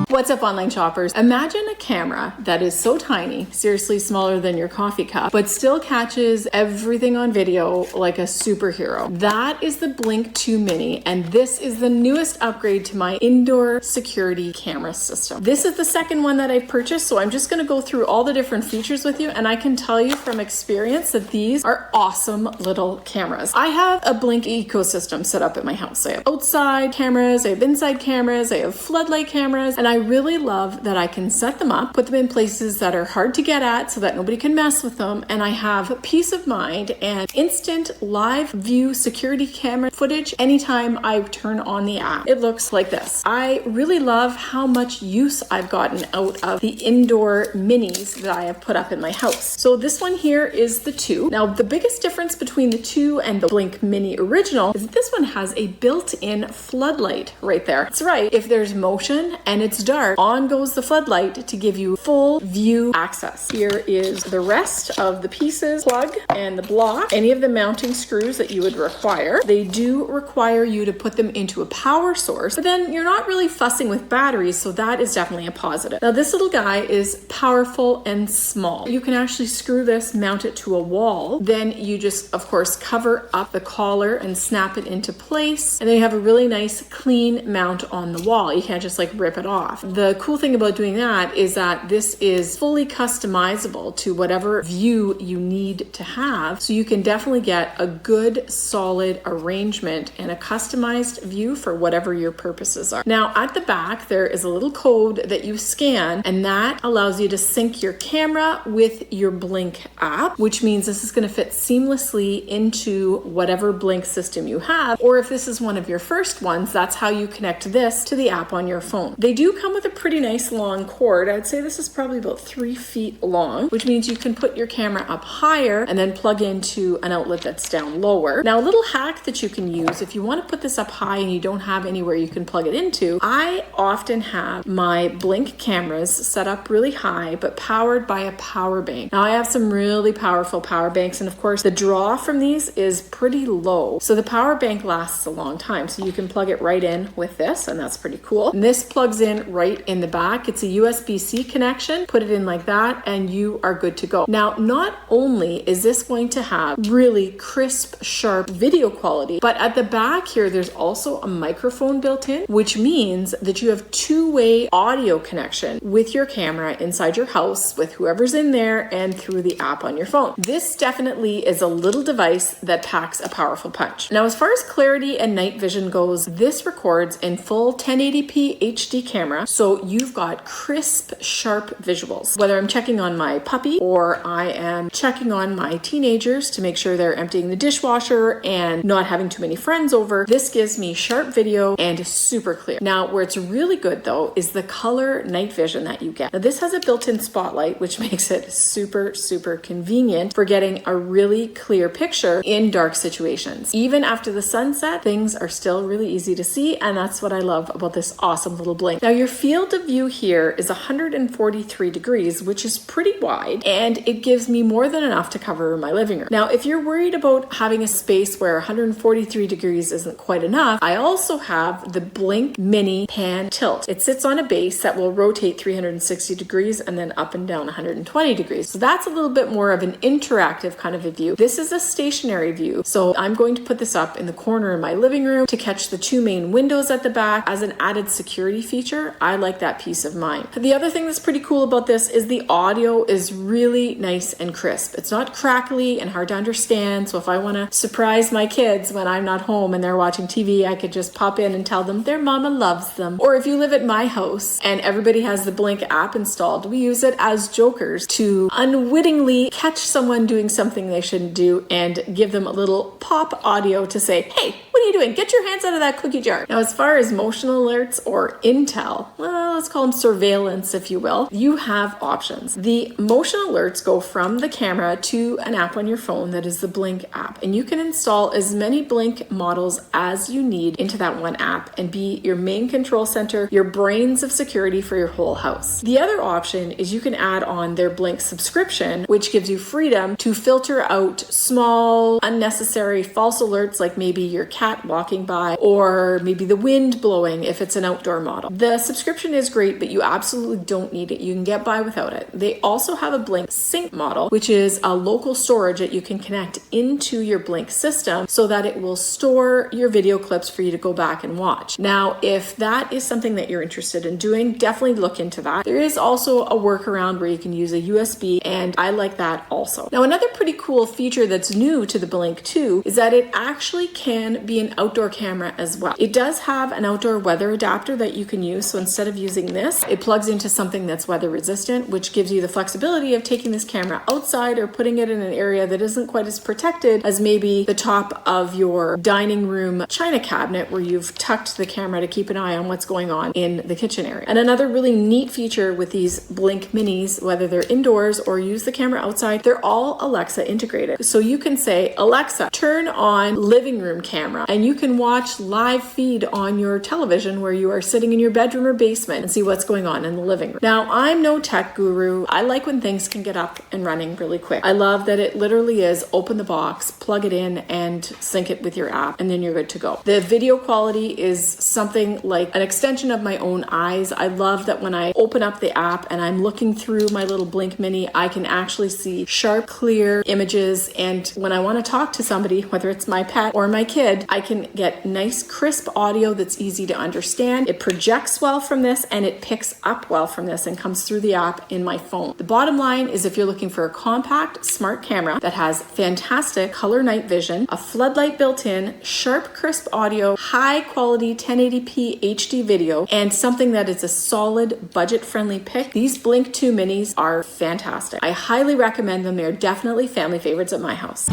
What's up, online shoppers? Imagine a camera that is so tiny, seriously smaller than your coffee cup, but still catches everything on video like a superhero. That is the Blink 2 Mini, and this is the newest upgrade to my indoor security camera system. This is the second one that I've purchased, so I'm just gonna go through all the different features with you, and I can tell you from experience that these are awesome little cameras. I have a Blink ecosystem set up at my house. I have outside cameras, I have inside cameras, I have floodlight cameras, and I really love that I can set them up, put them in places that are hard to get at so that nobody can mess with them, and I have peace of mind and instant live view security camera footage anytime I turn on the app. It looks like this. I really love how much use I've gotten out of the indoor minis that I have put up in my house. So this one here is the 2. Now the biggest difference between the 2 and the Blink Mini Original is that this one has a built-in floodlight right there. That's right, if there's motion and it's dark, on goes the floodlight to give you full view access. Here is the rest of the pieces, plug and the block, any of the mounting screws that you would require. They do require you to put them into a power source, but then you're not really fussing with batteries, so that is definitely a positive. Now this little guy is powerful and small. You can actually screw this, mount it to a wall, then you just of course cover up the collar and snap it into place, and then you have a really nice clean mount on the wall. You can't just like rip it off. The cool thing about doing that is that this is fully customizable to whatever view you need to have. So you can definitely get a good solid arrangement and a customized view for whatever your purposes are. Now at the back, there is a little code that you scan, and that allows you to sync your camera with your Blink app, which means this is going to fit seamlessly into whatever Blink system you have. Or if this is one of your first ones, that's how you connect this to the app on your phone. They do come with a pretty nice long cord. I'd say this is probably about 3 feet long, which means you can put your camera up higher and then plug into an outlet that's down lower. Now, a little hack that you can use if you want to put this up high and you don't have anywhere you can plug it into, I often have my Blink cameras set up really high, but powered by a power bank. Now, I have some really powerful power banks, and of course, the draw from these is pretty low. So the power bank lasts a long time. So you can plug it right in with this, and that's pretty cool. And this plugs in right in the back. It's a USB-C connection. Put it in like that and you are good to go. Now, not only is this going to have really crisp, sharp video quality, but at the back here, there's also a microphone built in, which means that you have two-way audio connection with your camera inside your house with whoever's in there and through the app on your phone. This definitely is a little device that packs a powerful punch. Now, as far as clarity and night vision goes, this records in full 1080p HD camera. So you've got crisp, sharp visuals. Whether I'm checking on my puppy or I am checking on my teenagers to make sure they're emptying the dishwasher and not having too many friends over, this gives me sharp video and super clear. Now, where it's really good though is the color night vision that you get. Now, this has a built-in spotlight, which makes it super, super convenient for getting a really clear picture in dark situations. Even after the sunset, things are still really easy to see, and that's what I love about this awesome little Blink. Now, your field of view here is 143 degrees, which is pretty wide, and it gives me more than enough to cover my living room. Now, if you're worried about having a space where 143 degrees isn't quite enough, I also have the Blink Mini Pan Tilt. It sits on a base that will rotate 360 degrees and then up and down 120 degrees. So that's a little bit more of an interactive kind of a view. This is a stationary view, so I'm going to put this up in the corner of my living room to catch the 2 main windows at the back as an added security feature. I like that peace of mind. The other thing that's pretty cool about this is the audio is really nice and crisp. It's not crackly and hard to understand. So if I want to surprise my kids when I'm not home and they're watching TV, I could just pop in and tell them their mama loves them. Or if you live at my house and everybody has the Blink app installed, we use it as jokers to unwittingly catch someone doing something they shouldn't do and give them a little pop audio to say, hey, what are you doing? Get your hands out of that cookie jar. Now, as far as motion alerts or intel, let's call them surveillance, if you will, you have options. The motion alerts go from the camera to an app on your phone that is the Blink app. And you can install as many Blink models as you need into that one app and be your main control center, your brains of security for your whole house. The other option is you can add on their Blink subscription, which gives you freedom to filter out small, unnecessary false alerts, like maybe your cat walking by or maybe the wind blowing if it's an outdoor model. The subscription is great, but you absolutely don't need it. You can get by without it. They also have a Blink Sync model, which is a local storage that you can connect into your Blink system so that it will store your video clips for you to go back and watch. Now, if that is something that you're interested in doing, definitely look into that. There is also a workaround where you can use a USB, and I like that also. Now, another pretty cool feature that's new to the Blink 2 is that it actually can be an outdoor camera as well. It does have an outdoor weather adapter that you can use, so instead of using this, it plugs into something that's weather resistant, which gives you the flexibility of taking this camera outside or putting it in an area that isn't quite as protected as maybe the top of your dining room china cabinet where you've tucked the camera to keep an eye on what's going on in the kitchen area. And another really neat feature with these Blink minis, whether they're indoors or use the camera outside, they're all Alexa integrated. So you can say, Alexa, turn on living room camera, and you can watch live feed on your television where you are sitting in your bedroom or basement and see what's going on in the living room. Now, I'm no tech guru. I like when things can get up and running really quick. I love that it literally is open the box, plug it in, and sync it with your app, and then you're good to go. The video quality is something like an extension of my own eyes. I love that when I open up the app and I'm looking through my little Blink Mini, I can actually see sharp, clear images. And when I want to talk to somebody, whether it's my pet or my kid, I can get nice, crisp audio that's easy to understand. It projects well from this, and it picks up well from this and comes through the app in my phone. The bottom line is, if you're looking for a compact, smart camera that has fantastic color night vision, a floodlight built in, sharp, crisp audio, high quality 1080p HD video, and something that is a solid budget-friendly pick, these Blink 2 minis are fantastic. I highly recommend them. They're definitely family favorites at my house.